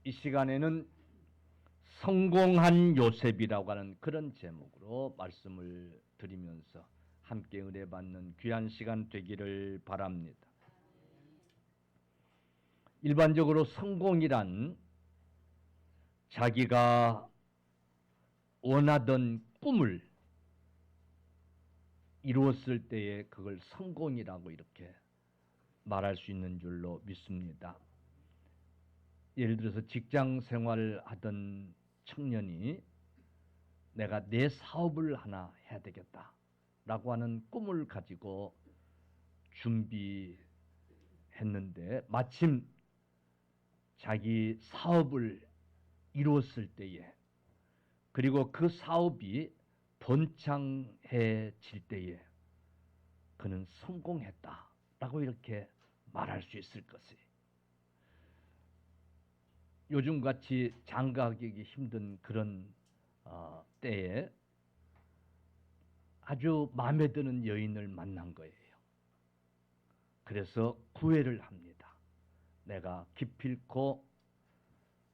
이 시간에는 성공한 요셉이라고 하는 그런 제목으로 말씀을 드리면서 함께 은혜 받는 귀한 시간 되기를 바랍니다. 일반적으로 성공이란 자기가 원하던 꿈을 이루었을 때에 그걸 성공이라고 이렇게 말할 수 있는 줄로 믿습니다. 예를 들어서 직장 생활을 하던 청년이 내가 내 사업을 하나 해야 되겠다 라고 하는 꿈을 가지고 준비했는데 마침 자기 사업을 이루었을 때에 그리고 그 사업이 번창해질 때에 그는 성공했다 라고 이렇게 말할 수 있을 것이에요. 요즘같이 장가가기 힘든 그런 때에 아주 마음에 드는 여인을 만난 거예요. 그래서 구애를 합니다. 내가 기필코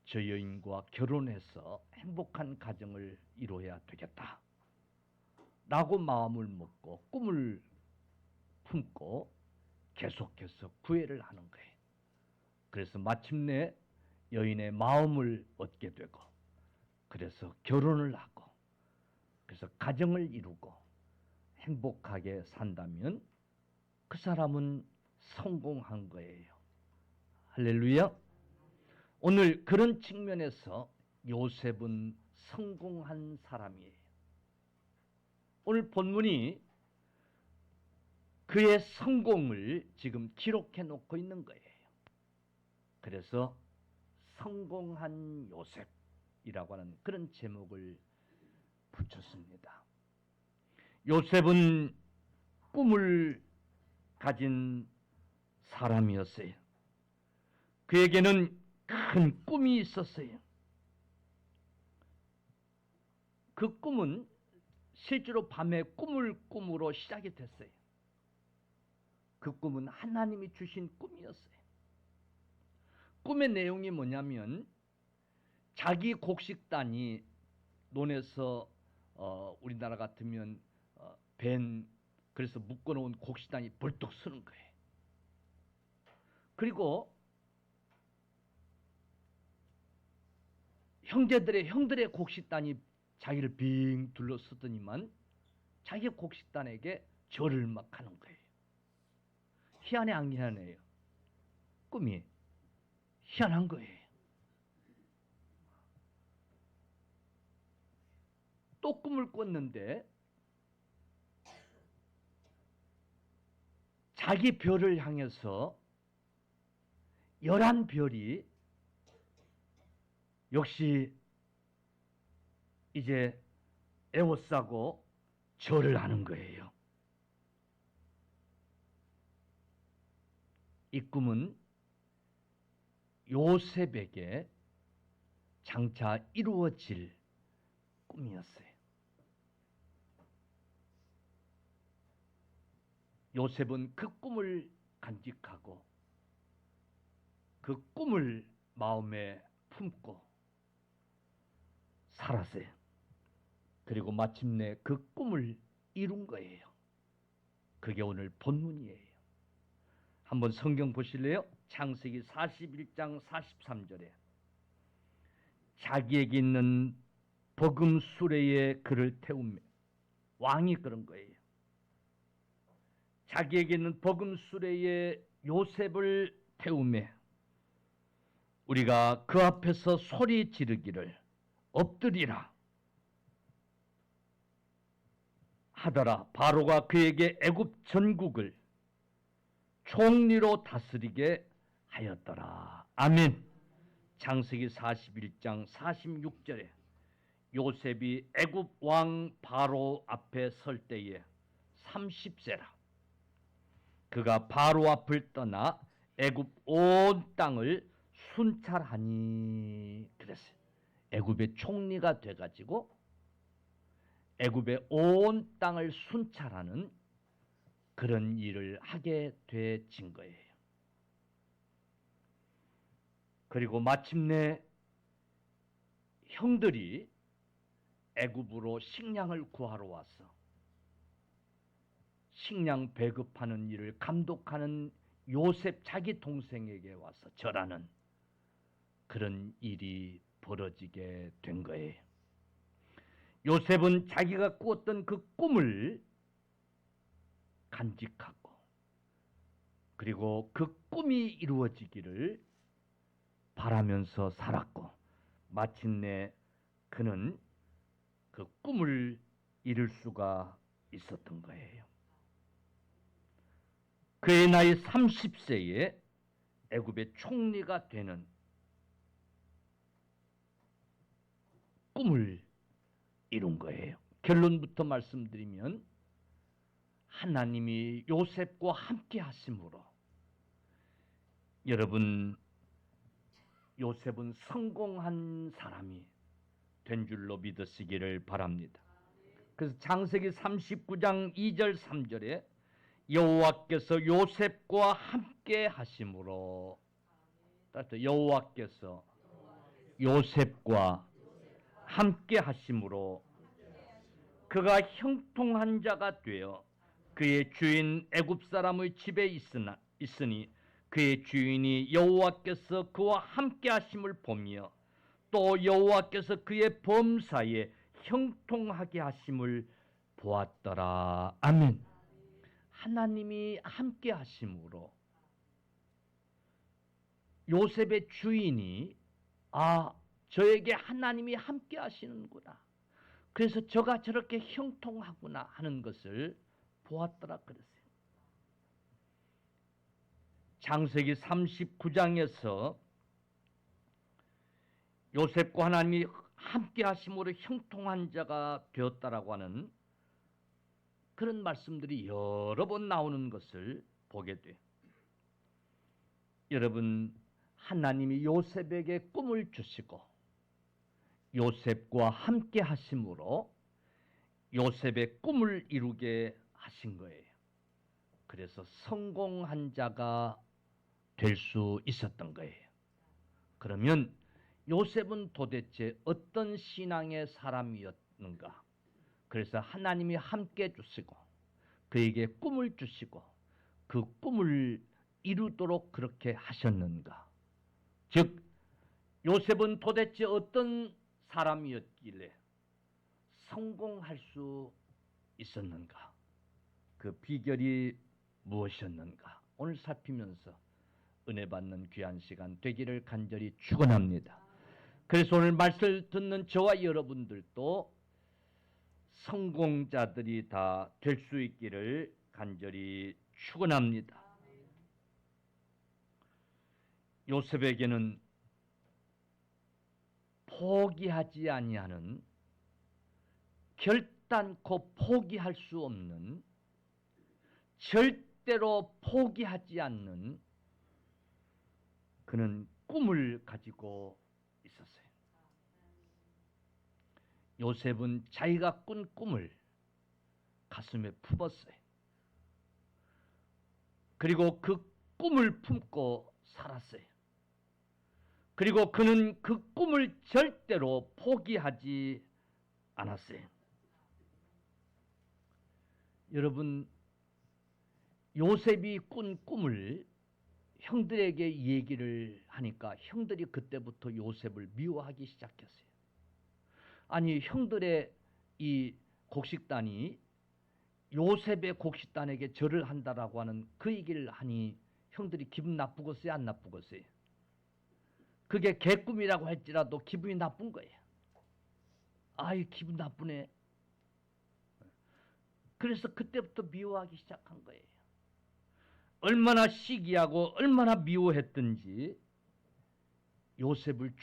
저 여인과 결혼해서 행복한 가정을 이루어야 되겠다 라고 마음을 먹고 꿈을 품고 계속해서 구애를 하는 거예요. 그래서 마침내 여인의 마음을 얻게 되고 그래서 결혼을 하고 그래서 가정을 이루고 행복하게 산다면 그 사람은 성공한 거예요. 할렐루야. 오늘 그런 측면에서 요셉은 성공한 사람이에요. 오늘 본문이 그의 성공을 지금 기록해 놓고 있는 거예요. 그래서 성공한 요셉이라고 하는 그런 제목을 붙였습니다. 요셉은 꿈을 가진 사람이었어요. 그에게는 큰 꿈이 있었어요. 그 꿈은 실제로 밤에 꿈을 꿈으로 시작이 됐어요. 그 꿈은 하나님이 주신 꿈이었어요. 꿈의 내용이 뭐냐면 자기 곡식단이 논에서 우리나라 같으면 벤 그래서 묶어놓은 곡식단이 벌떡 서는 거예요. 그리고 형들의 곡식단이 자기를 빙 둘러서더니만 자기 곡식단에게 절을 막 하는 거예요. 희한해 안 희한해요? 꿈이 희한한 거예요. 또 꿈을 꿨는데 자기 별을 향해서 11별이 역시 이제 에워싸고 절을 하는 거예요. 이 꿈은 요셉에게 장차 이루어질 꿈이었어요. 요셉은 그 꿈을 간직하고 그 꿈을 마음에 품고 살았어요. 그리고 마침내 그 꿈을 이룬 거예요. 그게 오늘 본문이에요. 한번 성경 보실래요? 창세기 41장 43절에 자기에게 있는 버금 수레에 그를 태우며 왕이 그런 거예요. 자기에게 있는 버금 수레에 요셉을 태우며 우리가 그 앞에서 소리 지르기를 엎드리라 하더라. 바로가 그에게 애굽 전국을 총리로 다스리게 하였더라. 아멘. 창세기 41장 46절에 요셉이 애굽 왕 바로 앞에 설 때에 30세라. 그가 바로 앞을 떠나 애굽 온 땅을 순찰하니 그랬어요. 애굽의 총리가 돼가지고 애굽의 온 땅을 순찰하는 그런 일을 하게 되진 거예요. 그리고 마침내 형들이 애굽으로 식량을 구하러 와서 식량 배급하는 일을 감독하는 요셉 자기 동생에게 와서 절하는 그런 일이 벌어지게 된 거예요. 요셉은 자기가 꾸었던 그 꿈을 간직하고 그리고 그 꿈이 이루어지기를 바라면서 살았고 마침내 그는 그 꿈을 이룰 수가 있었던 거예요. 그의 나이 30세에 애굽의 총리가 되는 꿈을 이룬 거예요. 결론부터 말씀드리면 하나님이 요셉과 함께 하심으로 여러분 요셉은 성공한 사람이 된 줄로 믿으시기를 바랍니다. 그래서 창세기 39장 2절 3절에 여호와께서 요셉과 함께 하심으로 여호와께서 요셉과 함께 하심으로 그가 형통한 자가 되어 그의 주인 애굽 사람의 집에 있으니 그의 주인이 여호와께서 그와 함께 하심을 보며 또 여호와께서 그의 범사에 형통하게 하심을 보았더라. 아멘. 하나님이 함께 하심으로 요셉의 주인이 저에게 하나님이 함께 하시는구나. 그래서 저가 저렇게 형통하구나 하는 것을 보았더라 그랬어요. 창세기 39장에서 요셉과 하나님이 함께 하심으로 형통한 자가 되었다라고 하는 그런 말씀들이 여러 번 나오는 것을 보게 돼요. 여러분, 하나님이 요셉에게 꿈을 주시고 요셉과 함께 하심으로 요셉의 꿈을 이루게 하신 거예요. 그래서 성공한 자가 될 수 있었던 거예요. 그러면 요셉은 도대체 어떤 신앙의 사람이었는가? 그래서 하나님이 함께 주시고 그에게 꿈을 주시고 그 꿈을 이루도록 그렇게 하셨는가? 즉 요셉은 도대체 어떤 사람이었길래 성공할 수 있었는가? 그 비결이 무엇이었는가? 오늘 살피면서 은혜 받는 귀한 시간 되기를 간절히 축원합니다. 그래서 오늘 말씀을 듣는 저와 여러분들도 성공자들이 다 될 수 있기를 간절히 축원합니다. 요셉에게는 포기하지 아니하는 결단코 포기할 수 없는 절대로 포기하지 않는 그는 꿈을 가지고 있었어요. 요셉은 자기가 꾼 꿈을 가슴에 품었어요. 그리고 그 꿈을 품고 살았어요. 그리고 그는 그 꿈을 절대로 포기하지 않았어요. 여러분, 요셉이 꾼 꿈을 형들에게 얘기를 하니까 형들이 그때부터 요셉을 미워하기 시작했어요. 아니, 형들의 이 곡식단이 요셉의 곡식단에게 절을 한다라고 하는 그 얘기를 하니 형들이 기분 나쁘겠어요? 안 나쁘겠어요? 그게 개꿈이라고 할지라도 기분이 나쁜 거예요. 아이, 기분 나쁘네. 그래서 그때부터 미워하기 시작한 거예요. 얼마나 시기하고 얼마나 미워했든지 요셉을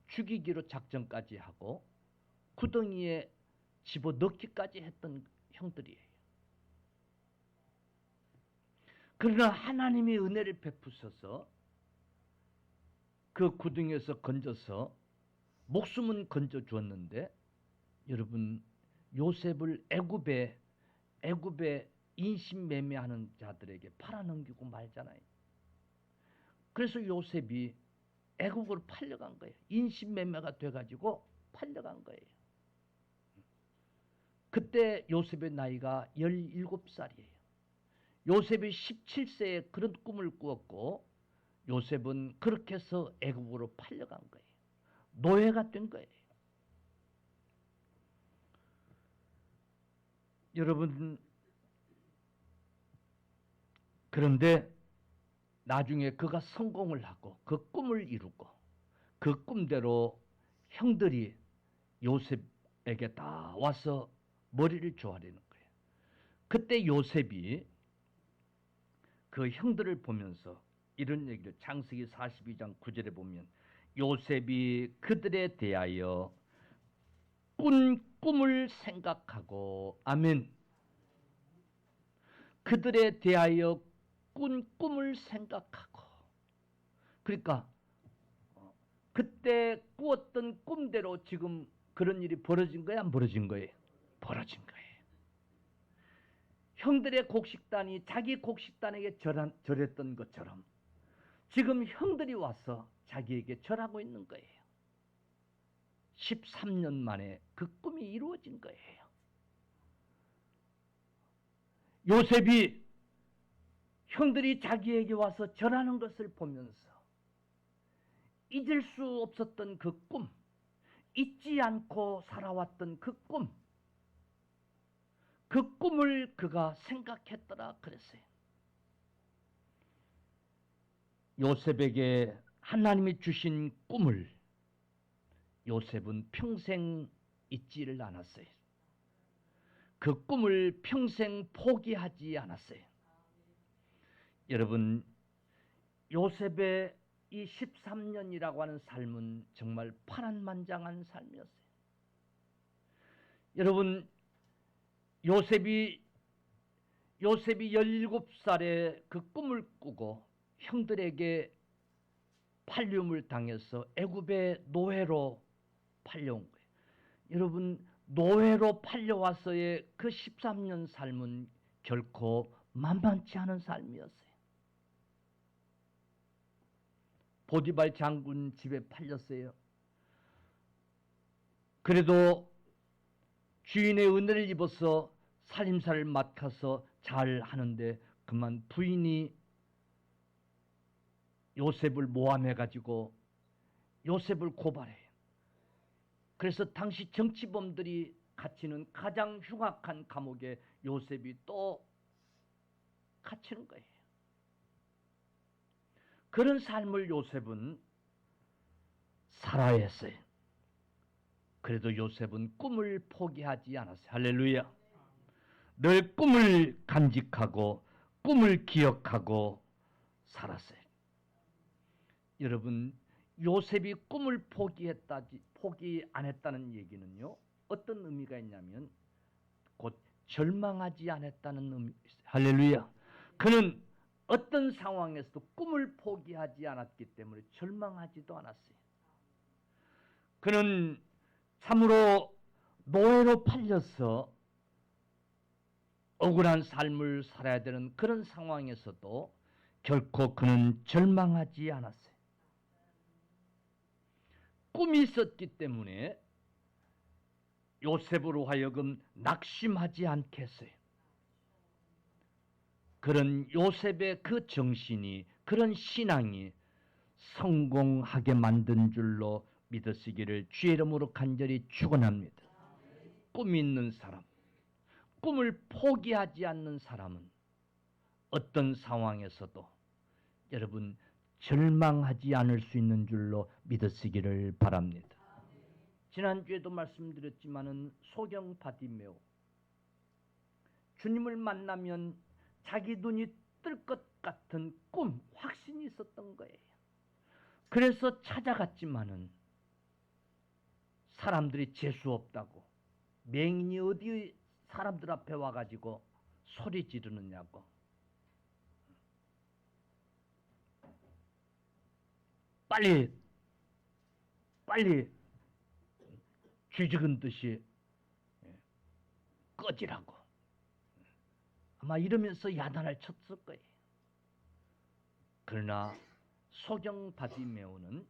죽이기로 작정까지 하고 구덩이에 집어넣기까지 했던 형들이에요. 그러나 하나님이 은혜를 베푸셔서 그 구덩이에서 건져서 목숨은 건져 주었는데 여러분, 요셉을 애굽에 인신매매하는 자들에게 팔아넘기고 말잖아요. 그래서 요셉이 애국으로 팔려간 거예요. 인신매매가 돼가지고 팔려간 거예요. 그때 요셉의 나이가 17살이에요. 요셉이 17세에 그런 꿈을 꾸었고 요셉은 그렇게 해서 애굽으로 팔려간 거예요. 노예가 된 거예요. 여러분, 그런데 나중에 그가 성공을 하고 그 꿈을 이루고 그 꿈대로 형들이 요셉에게 다 와서 머리를 조아리는 거예요. 그때 요셉이 그 형들을 보면서 이런 얘기를 창세기 42장 9절에 보면 요셉이 그들에 대하여 꾼 꿈을 생각하고 아멘. 그들에 대하여 꾼 꿈을 생각하고 그러니까 그때 꾸었던 꿈대로 지금 그런 일이 벌어진 거야? 안 벌어진 거예요? 벌어진 거예요. 형들의 곡식단이 자기 곡식단에게 절했던 것처럼 지금 형들이 와서 자기에게 절하고 있는 거예요. 13년 만에 그 꿈이 이루어진 거예요. 요셉이 형들이 자기에게 와서 절하는 것을 보면서 잊을 수 없었던 그 꿈, 잊지 않고 살아왔던 그 꿈, 그 꿈을 그가 생각했더라 그랬어요. 요셉에게 하나님이 주신 꿈을 요셉은 평생 잊지를 않았어요. 그 꿈을 평생 포기하지 않았어요. 여러분, 요셉의 이 13년이라고 하는 삶은 정말 파란만장한 삶이었어요. 여러분, 요셉이 17살에 그 꿈을 꾸고 형들에게 팔림을 당해서 애굽의 노예로 팔려온 거예요. 여러분, 노예로 팔려와서의 그 13년 삶은 결코 만만치 않은 삶이었어요. 보디발 장군 집에 팔렸어요. 그래도 주인의 은혜를 입어서 살림살이를 맡아서 잘 하는데 그만 부인이 요셉을 모함해가지고 요셉을 고발해요. 그래서 당시 정치범들이 갇히는 가장 흉악한 감옥에 요셉이 또 갇히는 거예요. 그런 삶을 요셉은 살아야 했어요. 그래도 요셉은 꿈을 포기하지 않았어요. 할렐루야. 늘 꿈을 간직하고 꿈을 기억하고 살았어요. 여러분, 요셉이 꿈을 포기 안 했다는 얘기는요, 어떤 의미가 있냐면 곧 절망하지 않았다는 의미. 할렐루야. 그는 어떤 상황에서도 꿈을 포기하지 않았기 때문에 절망하지도 않았어요. 그는 참으로 노예로 팔려서 억울한 삶을 살아야 되는 그런 상황에서도 결코 그는 절망하지 않았어요. 꿈이 있었기 때문에 요셉으로 하여금 낙심하지 않게 했어요. 그런 요셉의 그 정신이, 그런 신앙이 성공하게 만든 줄로 믿으시기를 주의 이름으로 간절히 축원합니다. 꿈이 있는 사람, 꿈을 포기하지 않는 사람은 어떤 상황에서도 여러분 절망하지 않을 수 있는 줄로 믿으시기를 바랍니다. 지난주에도 말씀드렸지만은 소경 바디메오, 주님을 만나면 자기 눈이 뜰 것 같은 꿈, 확신이 있었던 거예요. 그래서 찾아갔지만은 사람들이 재수 없다고, 맹인이 어디 사람들 앞에 와가지고 소리 지르느냐고. 빨리 쥐죽은 듯이 꺼지라고. 아마 이러면서 야단을 쳤을 거예요. 그러나 소경 바디메오는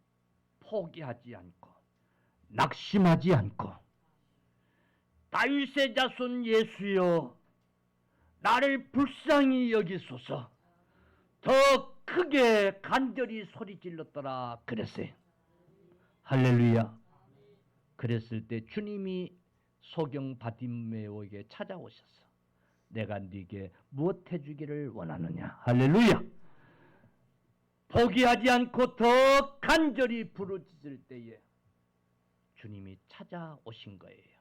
포기하지 않고 낙심하지 않고 다윗의 자손 예수여 나를 불쌍히 여기소서 더 크게 간절히 소리 질렀더라 그랬어요. 할렐루야. 그랬을 때 주님이 소경 바디메오에게 찾아오셔서 내가 네게 무엇 해주기를 원하느냐. 할렐루야. 포기하지 않고 더 간절히 부르짖을 때에 주님이 찾아오신 거예요.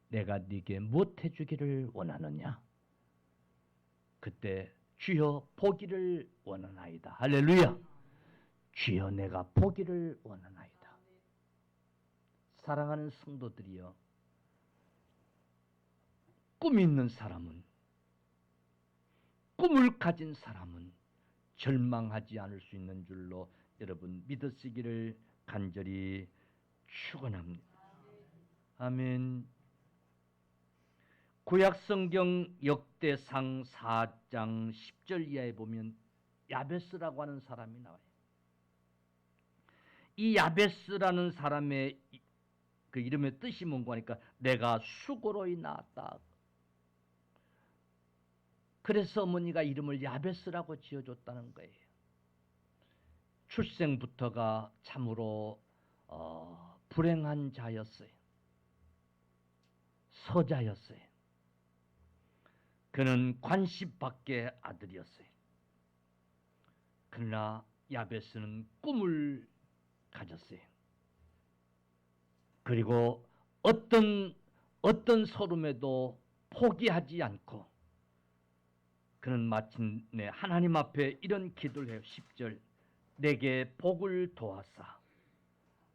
내가 네게 무엇 해주기를 원하느냐. 그때 주여 보기를 원하나이다. 할렐루야. 주여 내가 보기를 원하나이다. 사랑하는 성도들이여, 꿈이 있는 사람은, 꿈을 가진 사람은 절망하지 않을 수 있는 줄로 여러분 믿으시기를 간절히 축원합니다. 아멘. 구약성경 역대상 4장 10절 이하에 보면 야베스라고 하는 사람이 나와요. 이 야베스라는 사람의 그 이름의 뜻이 뭔가 하니까 내가 수고로이 낳았다. 그래서 어머니가 이름을 야베스라고 지어줬다는 거예요. 출생부터가 참으로 불행한 자였어요. 서자였어요. 그는 관시밖의 아들이었어요. 그러나 야베스는 꿈을 가졌어요. 그리고 어떤 소름에도 포기하지 않고 그는 마침내 하나님 앞에 이런 기도를 해요. 10절 내게 복을 도하사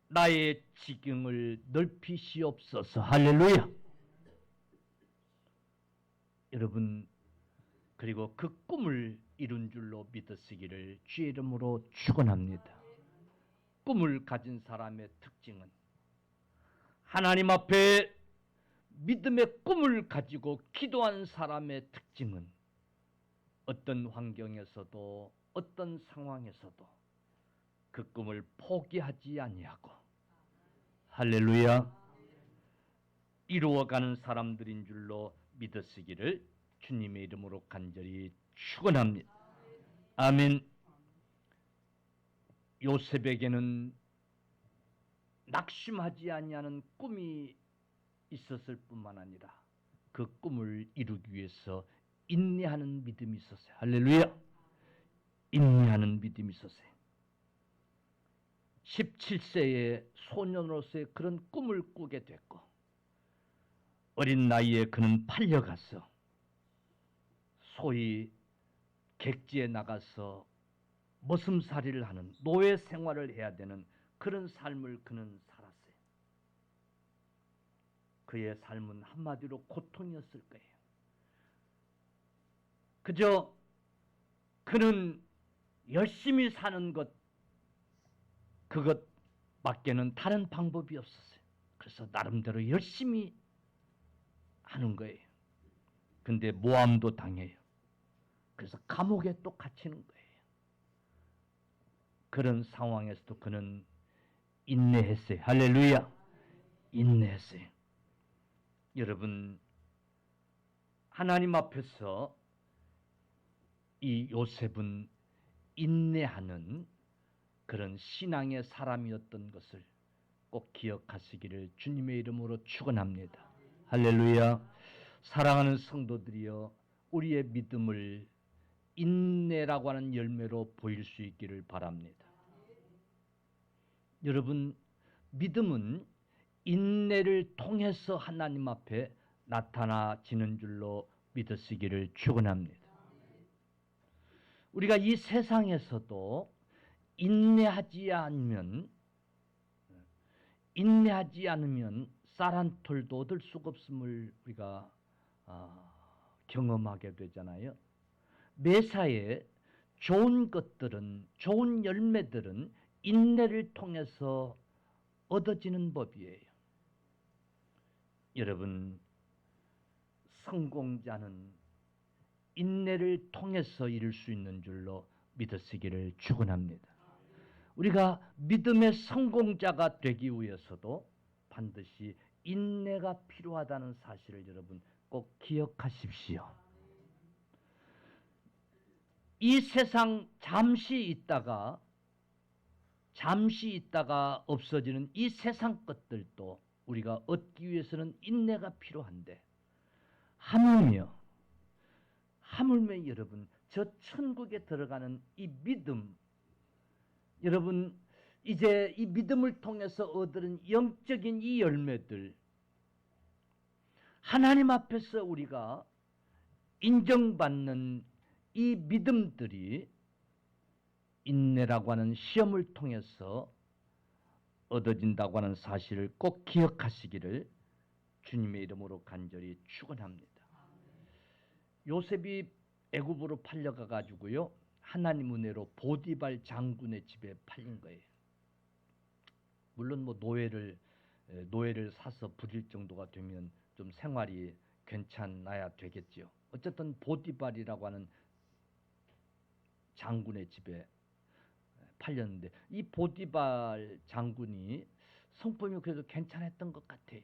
나의 지경을 넓히시옵소서. 할렐루야. 여러분 그리고 그 꿈을 이룬 줄로 믿으시기를 주의 이름으로 축원합니다. 꿈을 가진 사람의 특징은 하나님 앞에 믿음의 꿈을 가지고 기도한 사람의 특징은 어떤 환경에서도 어떤 상황에서도 그 꿈을 포기하지 아니하고 할렐루야 이루어가는 사람들인 줄로 믿으시기를 주님의 이름으로 간절히 축원합니다. 아멘. 요셉에게는 낙심하지 아니하는 꿈이 있었을 뿐만 아니라 그 꿈을 이루기 위해서 인내하는 믿음이 있었어요. 할렐루야. 인내하는 믿음이 있었어요. 17세의 소년으로서의 그런 꿈을 꾸게 됐고 어린 나이에 그는 팔려가서 소위 객지에 나가서 머슴살이를 하는 노예 생활을 해야 되는 그런 삶을 그는 살았어요. 그의 삶은 한마디로 고통이었을 거예요. 그저 그는 열심히 사는 것 그것밖에는 다른 방법이 없었어요. 그래서 나름대로 열심히 하는 거예요. 근데 모함도 당해요. 그래서 감옥에 또 갇히는 거예요. 그런 상황에서도 그는 인내했어요. 할렐루야. 인내했어요. 여러분 하나님 앞에서 이 요셉은 인내하는 그런 신앙의 사람이었던 것을 꼭 기억하시기를 주님의 이름으로 축원합니다. 할렐루야. 사랑하는 성도들이여 우리의 믿음을 인내라고 하는 열매로 보일 수 있기를 바랍니다. 여러분 믿음은 인내를 통해서 하나님 앞에 나타나지는 줄로 믿으시기를 축원합니다. 우리가 이 세상에서도 인내하지 않으면 쌀 한 톨도 얻을 수가 없음을 우리가 경험하게 되잖아요. 매사에 좋은 것들은 좋은 열매들은 인내를 통해서 얻어지는 법이에요. 여러분 성공자는 인내를 통해서 이룰 수 있는 줄로 믿으시기를 축원합니다. 우리가 믿음의 성공자가 되기 위해서도 반드시 인내가 필요하다는 사실을 여러분 꼭 기억하십시오. 이 세상 잠시 있다가 없어지는 이 세상 것들도 우리가 얻기 위해서는 인내가 필요한데, 하물며 여러분 저 천국에 들어가는 이 믿음, 여러분 이제 이 믿음을 통해서 얻은 영적인 이 열매들, 하나님 앞에서 우리가 인정받는 이 믿음들이 인내라고 하는 시험을 통해서 얻어진다고 하는 사실을 꼭 기억하시기를 주님의 이름으로 간절히 축원합니다. 요셉이 애굽으로 팔려가 가지고요, 하나님 은혜로 보디발 장군의 집에 팔린 거예요. 물론 뭐 노예를 사서 부릴 정도가 되면 좀 생활이 괜찮아야 되겠지요. 어쨌든 보디발이라고 하는 장군의 집에 팔렸는데, 이 보디발 장군이 성품이 그래도 괜찮았던 것 같아요.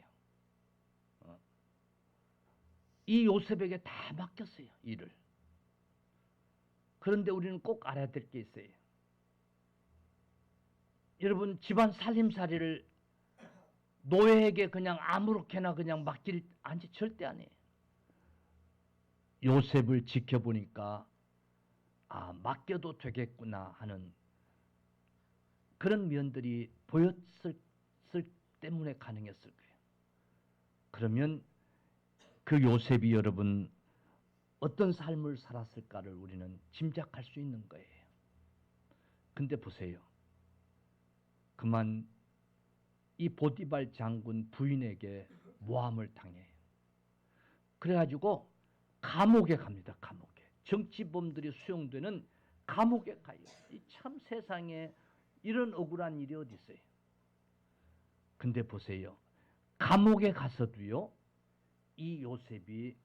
이 요셉에게 다 맡겼어요, 일을. 그런데 우리는 꼭 알아야 될 게 있어요. 여러분, 집안 살림살이를 노예에게 그냥 아무렇게나 그냥 맡길, 아니, 절대 아니에요. 요셉을 지켜보니까 맡겨도 되겠구나 하는 그런 면들이 보였을 때문에 가능했을 거예요. 그러면 그 요셉이 여러분 어떤 삶을 살았을까를 우리는 짐작할 수 있는 거예요. 근데 보세요. 그만 이 보디발 장군 부인에게 모함을 당해요. 그래가지고 감옥에 갑니다. 감옥에. 정치범들이 수용되는 감옥에 가요. 참 세상에 이런 억울한 일이 어디 있어요. 근데 보세요. 감옥에 가서도요, 이 요셉이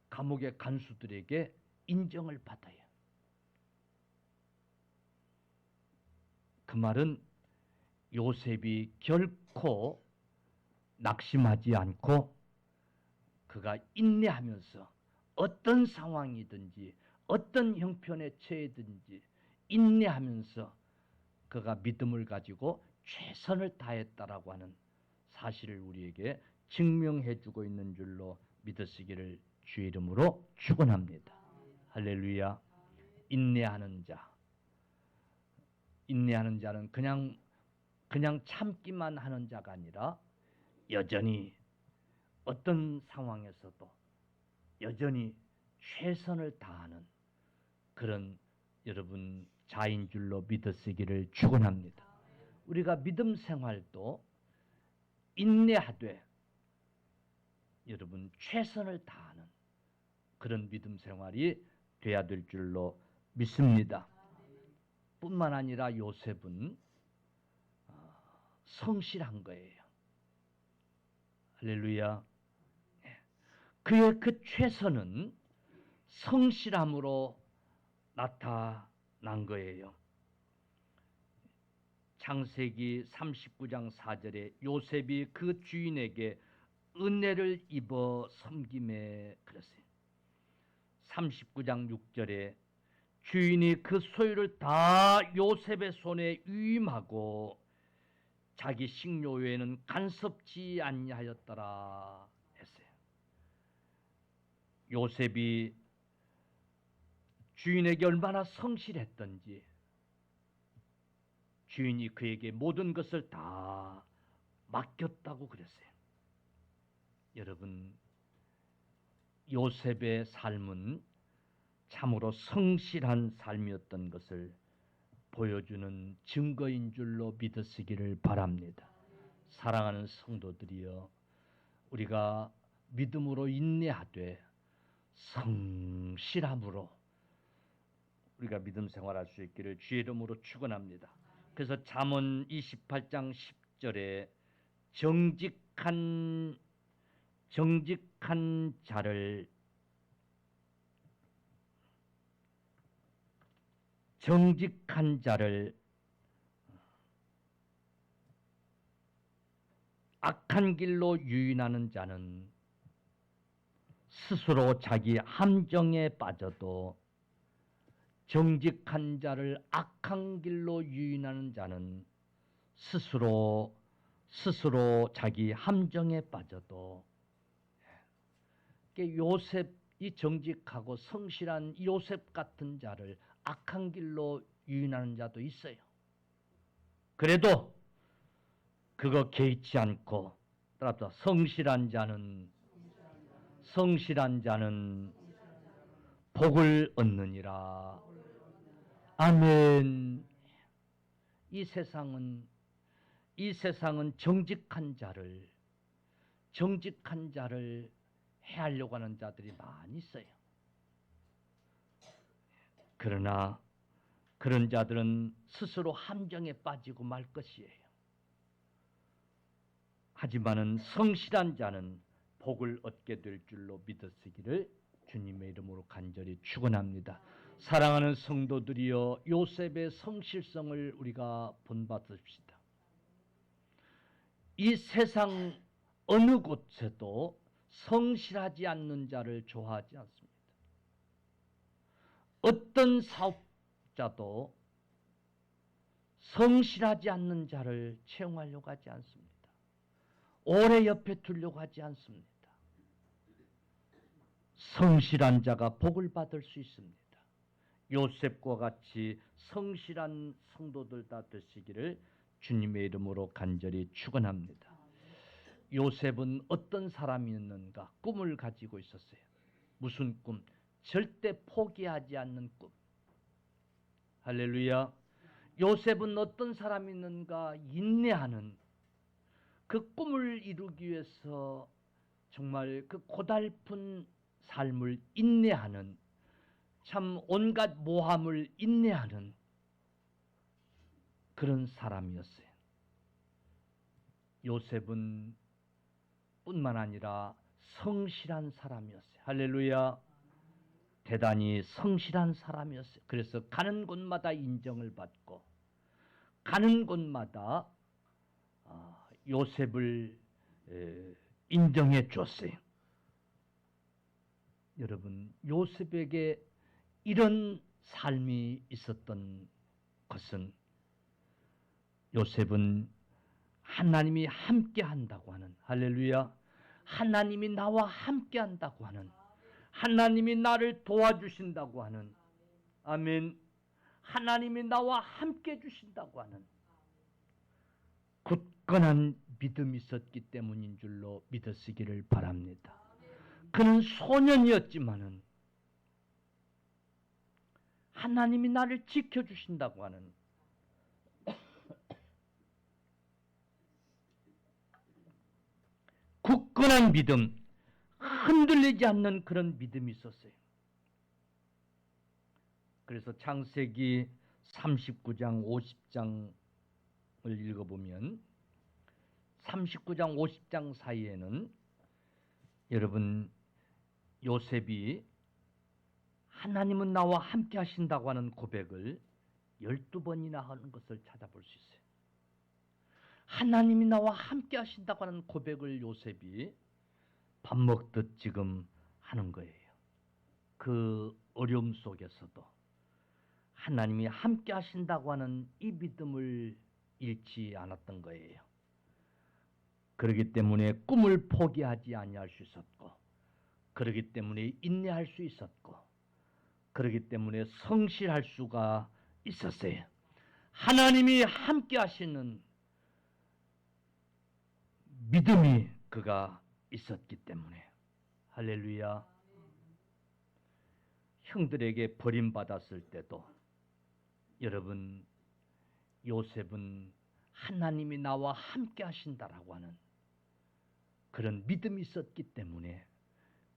감옥의 간수들에게 인정을 받아요. 그 말은 요셉이 결코 낙심하지 않고 그가 인내하면서 어떤 상황이든지 어떤 형편에 처해든지 인내하면서 그가 믿음을 가지고 최선을 다했다라고 하는 사실을 우리에게 증명해 주고 있는 줄로 믿으시기를 주의 이름으로 축원합니다. 할렐루야. 인내하는 자는 그냥 참기만 하는 자가 아니라 여전히 어떤 상황에서도 여전히 최선을 다하는 그런 여러분 자인 줄로 믿으시기를 축원합니다. 우리가 믿음 생활도 인내하되 여러분 최선을 다하는 그런 믿음 생활이 돼야 될 줄로 믿습니다. 뿐만 아니라 요셉은 성실한 거예요. 할렐루야. 그의 그 최선은 성실함으로 나타난 거예요. 창세기 39장 4절에 요셉이 그 주인에게 은혜를 입어 섬김에 그랬어요. 39장 6절에 주인이 그 소유를 다 요셉의 손에 위임하고 자기 식료 외에는 간섭지 아니하였더라 했어요. 요셉이 주인에게 얼마나 성실했던지 주인이 그에게 모든 것을 다 맡겼다고 그랬어요. 여러분, 요셉의 삶은 참으로 성실한 삶이었던 것을 보여주는 증거인 줄로 믿으시기를 바랍니다. 사랑하는 성도들이여, 우리가 믿음으로 인내하되 성실함으로 우리가 믿음 생활할 수 있기를 주의 이름으로 축원합니다. 그래서 잠언 28장 10절에 정직한 자를 악한 길로 유인하는 자는 스스로 자기 함정에 빠져도 정직한 자를 악한 길로 유인하는 자는 스스로 자기 함정에 빠져도 요셉이 정직하고 성실한 요셉 같은 자를 악한 길로 유인하는 자도 있어요. 그래도 그거 개의치 않고 따라서 성실한 자는 복을 얻느니라. 아멘. 이 세상은 정직한 자를 해하려고 하는 자들이 많이 있어요. 그러나 그런 자들은 스스로 함정에 빠지고 말 것이에요. 하지만은 성실한 자는 복을 얻게 될 줄로 믿으시기를 주님의 이름으로 간절히 축원합니다. 사랑하는 성도들이여, 요셉의 성실성을 우리가 본받읍시다. 이 세상 어느 곳에도 성실하지 않는 자를 좋아하지 않습니다. 어떤 사업자도 성실하지 않는 자를 채용하려고 하지 않습니다. 오래 옆에 두려고 하지 않습니다. 성실한 자가 복을 받을 수 있습니다. 요셉과 같이 성실한 성도들 다 되시기를 주님의 이름으로 간절히 축원합니다. 요셉은 어떤 사람이었는가? 꿈을 가지고 있었어요. 무슨 꿈? 절대 포기하지 않는 꿈. 할렐루야. 요셉은 어떤 사람이었는가? 인내하는, 그 꿈을 이루기 위해서 정말 그 고달픈 삶을 인내하는, 참 온갖 모함을 인내하는 그런 사람이었어요. 요셉은 뿐만 아니라 성실한 사람이었어요. 할렐루야. 대단히 성실한 사람이었어요. 그래서 가는 곳마다 인정을 받고 가는 곳마다 요셉을 인정해 줬어요. 여러분, 요셉에게 이런 삶이 있었던 것은, 요셉은 하나님이 함께 한다고 하는, 할렐루야, 하나님이 나와 함께 한다고 하는, 하나님이 나를 도와주신다고 하는, 아멘, 하나님이 나와 함께 해주신다고 하는 굳건한 믿음이 있었기 때문인 줄로 믿으시기를 바랍니다. 그는 소년이었지만은 하나님이 나를 지켜주신다고 하는 굳건한 믿음, 흔들리지 않는 그런 믿음이 있었어요. 그래서 창세기 39장 50장을 읽어보면 39장 50장 사이에는 여러분, 요셉이 하나님은 나와 함께 하신다고 하는 고백을 12번이나 하는 것을 찾아볼 수 있어요. 하나님이 나와 함께 하신다고 하는 고백을 요셉이 밥 먹듯 지금 하는 거예요. 그 어려움 속에서도 하나님이 함께 하신다고 하는 이 믿음을 잃지 않았던 거예요. 그렇기 때문에 꿈을 포기하지 아니할 수 있었고, 그렇기 때문에 인내할 수 있었고, 그렇기 때문에 성실할 수가 있었어요. 하나님이 함께 하시는 믿음이 그가 있었기 때문에. 할렐루야. 형들에게 버림받았을 때도 여러분, 요셉은 하나님이 나와 함께 하신다라고 하는 그런 믿음이 있었기 때문에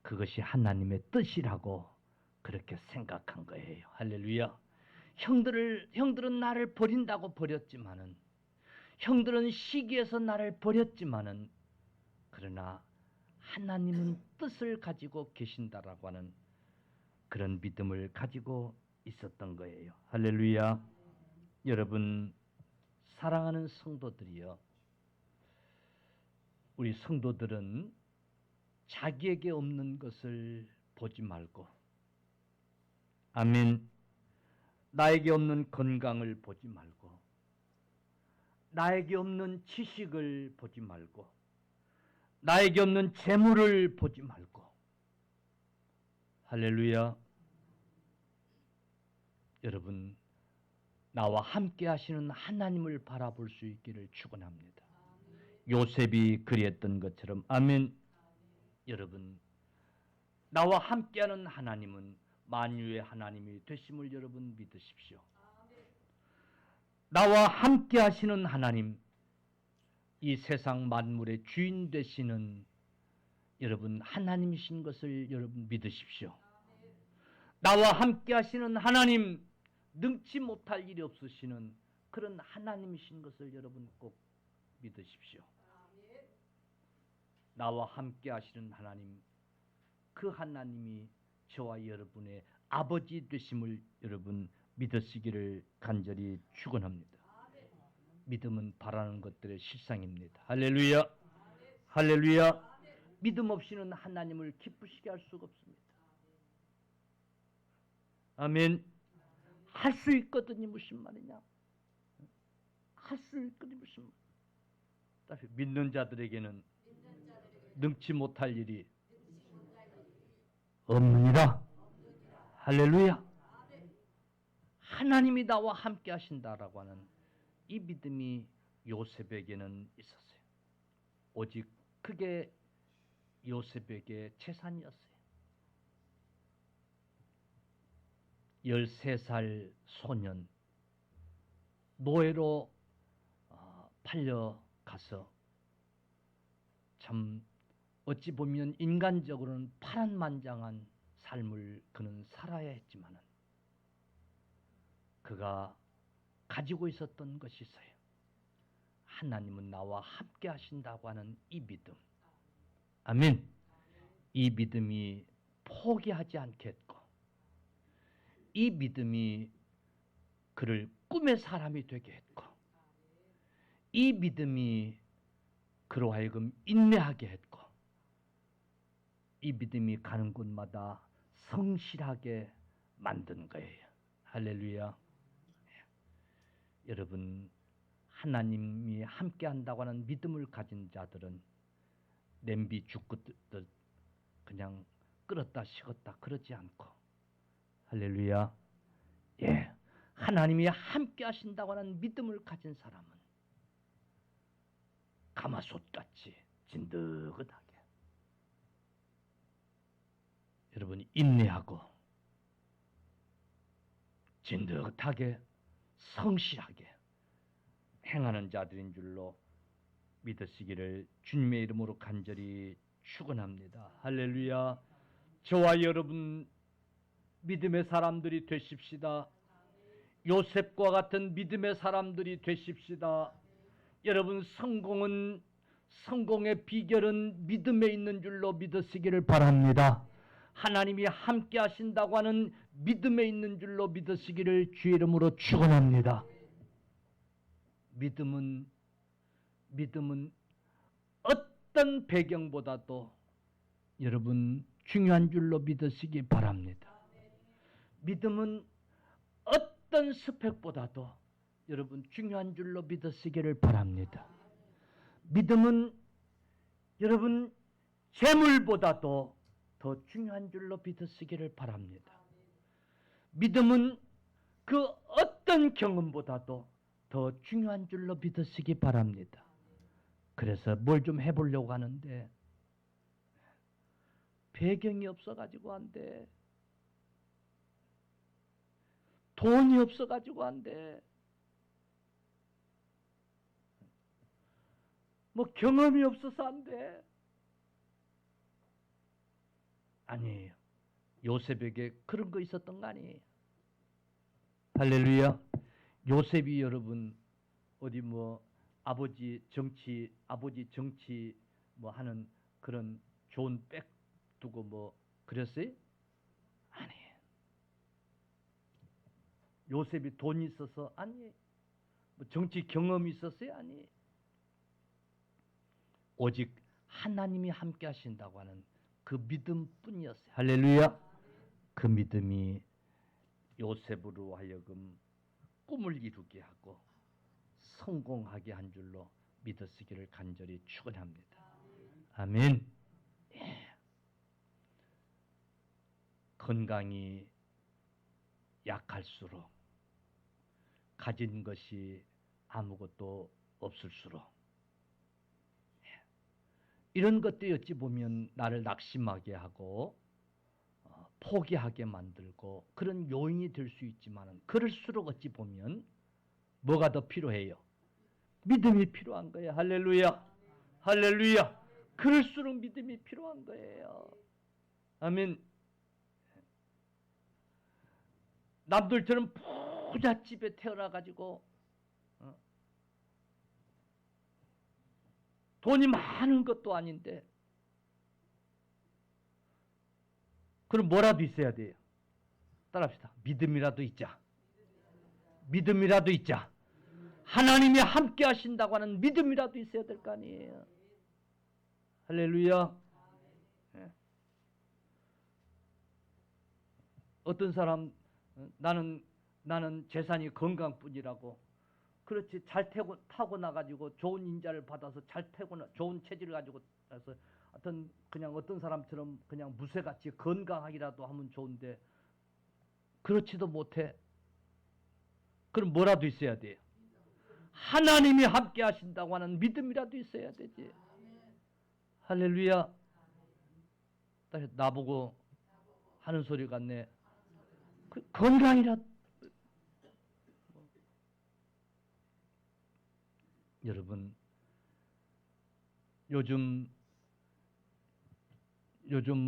그것이 하나님의 뜻이라고 그렇게 생각한 거예요. 할렐루야. 형들은 나를 버린다고 버렸지만은, 형들은 시기에서 나를 버렸지만은, 그러나 하나님은 뜻을 가지고 계신다라고 하는 그런 믿음을 가지고 있었던 거예요. 할렐루야. 여러분, 사랑하는 성도들이여, 우리 성도들은 자기에게 없는 것을 보지 말고, 아멘. 나에게 없는 건강을 보지 말고, 나에게 없는 지식을 보지 말고, 나에게 없는 재물을 보지 말고, 할렐루야. 여러분, 나와 함께 하시는 하나님을 바라볼 수 있기를 축원합니다. 요셉이 그리했던 것처럼, 아멘. 여러분, 나와 함께하는 하나님은 만유의 하나님이 되심을 여러분 믿으십시오. 나와 함께 하시는 하나님, 이 세상 만물의 주인 되시는 여러분 하나님이신 것을 여러분 믿으십시오. 나와 함께 하시는 하나님, 능치 못할 일이 없으시는 그런 하나님이신 것을 여러분 꼭 믿으십시오. 나와 함께 하시는 하나님, 그 하나님이 저와 여러분의 아버지 되심을 여러분 믿으시기를 간절히 축원합니다. 믿음은 바라는 것들의 실상입니다. 할렐루야. 할렐루야. 믿음 없이는 하나님을 기쁘시게 할 수가 없습니다. 아멘. 할 수 있거든요. 무슨 말이냐? 할 수 있거든요. 무슨 말? 믿는 자들에게는 능치 못할 일이 없느니라. 할렐루야. 하나님이 나와 함께 하신다라고 하는 이 믿음이 요셉에게는 있었어요. 오직 그게 요셉에게 재산이었어요. 13살 소년, 노예로 팔려가서 참 어찌 보면 인간적으로는 파란만장한 삶을 그는 살아야 했지만 그가 가지고 있었던 것이 있어요. 하나님은 나와 함께 하신다고 하는 이 믿음. 아멘. 이 믿음이 포기하지 않겠고, 이 믿음이 그를 꿈의 사람이 되게 했고, 이 믿음이 그로 하여금 인내하게 했고, 이 믿음이 가는 곳마다 성실하게 만든 거예요. 할렐루야. 여러분, 하나님이 함께 한다고 하는 믿음을 가진 자들은 냄비 죽듯 그냥 끓었다 식었다 그러지 않고, 할렐루야. 예, 하나님이 함께 하신다고 하는 믿음을 가진 사람은 가마솥같이 진득하게 여러분 인내하고 진득하게 성실하게 행하는 자들인 줄로 믿으시기를 주님의 이름으로 간절히 축원합니다. 할렐루야. 저와 여러분 믿음의 사람들이 되십시다. 요셉과 같은 믿음의 사람들이 되십시다. 여러분, 성공의 비결은 믿음에 있는 줄로 믿으시기를 바랍니다. 하나님이 함께 하신다고 하는 믿음에 있는 줄로 믿으시기를 주의 이름으로 축원합니다. 믿음은 어떤 배경보다도 여러분 중요한 줄로 믿으시기 바랍니다. 믿음은 어떤 스펙보다도 여러분 중요한 줄로 믿으시기를 바랍니다. 믿음은 여러분 재물보다도 더 중요한 줄로 믿으시기를 바랍니다. 믿음은 그 어떤 경험보다도 더 중요한 줄로 믿으시기 바랍니다. 그래서 뭘 좀 해보려고 하는데 배경이 없어가지고 안 돼. 돈이 없어가지고 안 돼. 뭐 경험이 없어서 안 돼. 아니에요. 요셉에게 그런 거 있었던 거 아니에요. 할렐루야. 요셉이 여러분 어디 뭐 아버지 정치 뭐 하는 그런 좋은 백 두고 뭐 그랬어요? 아니에요. 요셉이 돈이 있어서 아니에요. 뭐 정치 경험이 있었어요? 아니에요. 오직 하나님이 함께 하신다고 하는 그 믿음뿐이었어요. 할렐루야. 그 믿음이 요셉으로 하여금 꿈을 이루게 하고 성공하게 한 줄로 믿으시기를 간절히 축원합니다. 아멘. 예. 건강이 약할수록 가진 것이 아무것도 없을수록 이런 것들이 어찌 보면 나를 낙심하게 하고 포기하게 만들고 그런 요인이 될 수 있지만 그럴수록 어찌 보면 뭐가 더 필요해요? 믿음이 필요한 거예요. 할렐루야. 할렐루야. 그럴수록 믿음이 필요한 거예요. 아멘. 남들처럼 부잣집에 태어나가지고 돈이 많은 것도 아닌데 그럼 뭐라도 있어야 돼요. 따라합시다. 믿음이라도 있자. 믿음이라도 있자. 하나님이 함께 하신다고 하는 믿음이라도 있어야 될 거 아니에요. 할렐루야. 네. 어떤 사람 나는 재산이 건강뿐이라고 그렇지 잘 타고나가지고 좋은 인자를 받아서 잘 좋은 체질을 가지고 해서 그냥 어떤 사람처럼 그냥 무쇠같이 건강하기라도 하면 좋은데 그렇지도 못해. 그럼 뭐라도 있어야 돼요. 하나님이 함께 하신다고 하는 믿음이라도 있어야 되지. 할렐루야. 나보고 하는 소리 같네. 건강이라도. 여러분 요즘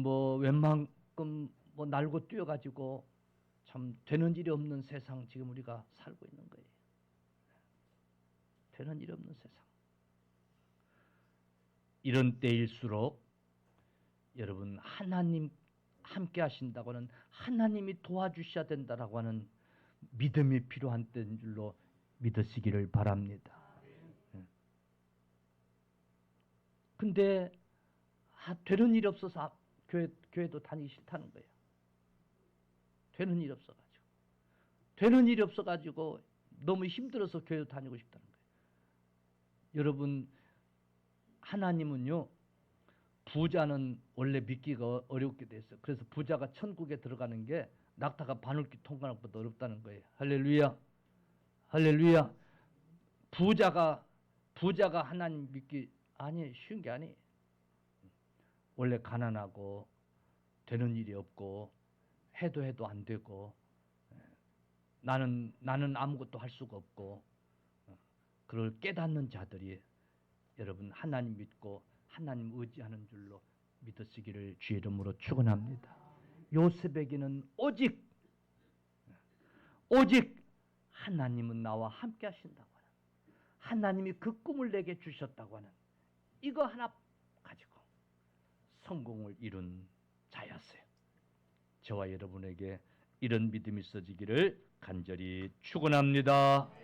뭐 웬만큼 뭐 날고 뛰어가지고 참 되는 일이 없는 세상 지금 우리가 살고 있는 거예요. 되는 일이 없는 세상. 이런 때일수록 여러분 하나님 함께 하신다고 하는 하나님이 도와주셔야 된다라고 하는 믿음이 필요한 때인 줄로 믿으시기를 바랍니다. 근데 되는 일이 없어서 교회도 다니기 싫다는 거예요. 되는 일이 없어가지고. 되는 일이 없어가지고 너무 힘들어서 교회도 다니고 싶다는 거예요. 여러분 하나님은요. 부자는 원래 믿기가 어렵게 돼 있어요. 그래서 부자가 천국에 들어가는 게 낙타가 바늘길 통과하는 것보다 어렵다는 거예요. 할렐루야. 할렐루야. 부자가 하나님 믿기 아니 쉬운 게 아니에요. 원래 가난하고 되는 일이 없고 해도 안 되고 나는 아무것도 할 수가 없고 그걸 깨닫는 자들이 여러분 하나님 믿고 하나님 의지하는 줄로 믿으시기를 주의 이름으로 축원합니다. 요셉에게는 오직 하나님은 나와 함께 하신다고 하는 하나님이 그 꿈을 내게 주셨다고 하는 이거 하나 가지고 성공을 이룬 자였어요. 저와 여러분에게 이런 믿음이 있어지기를 간절히 축원합니다.